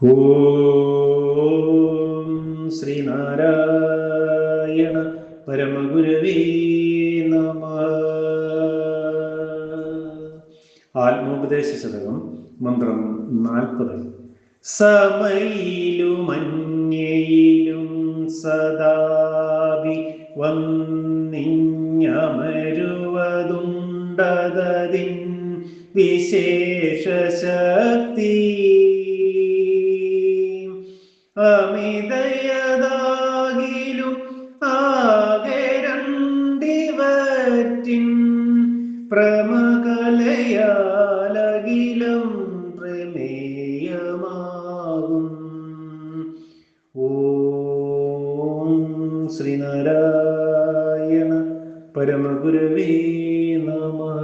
ഓം ശ്രീനാരായണ പരമഗുരവേ നമഃ. ആത്മോപദേശ ശതകം, മന്ത്രം 40. സമയിലും അന്യയിലും സദാവി വന്നിഞ്ഞമരുവതുണ്ടതിൻ വിശേഷ ശക്തി. അമിതയതാകിലും ആകെ രണ്ടിവറ്റിൻ പ്രമകലയാലകിലും പ്രമേയമാകും. ഓം ശ്രീനാരായണ പരമഗുരവേ നമഃ.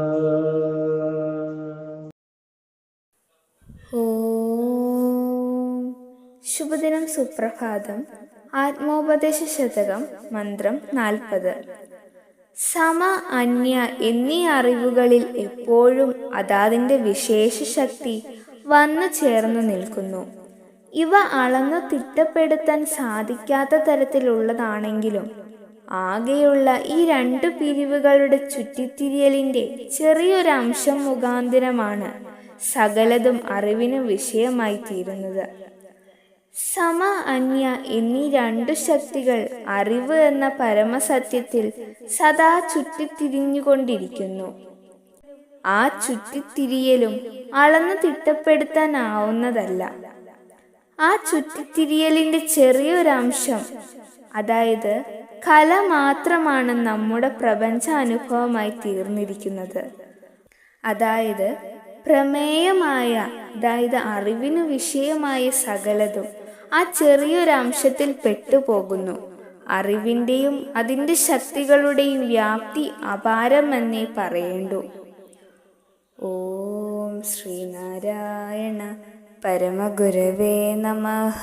ശുഭദിനം, സുപ്രഭാതം. ആത്മോപദേശ ശതകം, മന്ത്രം 40. സമ, അന്യ എന്നീ അറിവുകളിൽ എപ്പോഴും അതാതിൻ്റെ വിശേഷ ശക്തി വന്നു ചേർന്ന് നിൽക്കുന്നു. ഇവ അളന്നു തിട്ടപ്പെടുത്താൻ സാധിക്കാത്ത തരത്തിലുള്ളതാണെങ്കിലും ആകെയുള്ള ഈ രണ്ടു പിരിവുകളുടെ ചുറ്റിത്തിരിയലിൻ്റെ ചെറിയൊരംശം മുഖാന്തിരമാണ് സകലതും അറിവിന് വിഷയമായി തീരുന്നത്. സമ, അന്യ എന്നീ രണ്ടു ശക്തികൾ അറിവ് എന്ന പരമസത്യത്തിൽ സദാ ചുറ്റിത്തിരിഞ്ഞുകൊണ്ടിരിക്കുന്നു. ആ ചുറ്റിത്തിരിയലും അളന്നു തിട്ടപ്പെടുത്താനാവുന്നതല്ല. ആ ചുറ്റിത്തിരിയലിൻ്റെ ചെറിയൊരംശം, അതായത് കല മാത്രമാണ് നമ്മുടെ പ്രപഞ്ചാനുഭവമായി തീർന്നിരിക്കുന്നത്. അതായത് പ്രമേയമായ, അതായത് അറിവിനു വിഷയമായ സകലതും ആ ചെറിയൊരംശത്തിൽ പെട്ടുപോകുന്നു. അറിവിൻ്റെയും അതിൻ്റെ ശക്തികളുടെയും വ്യാപ്തി അപാരമെന്നേ പറയേണ്ടു. ഓം ശ്രീനാരായണ പരമഗുരവേ നമഃ.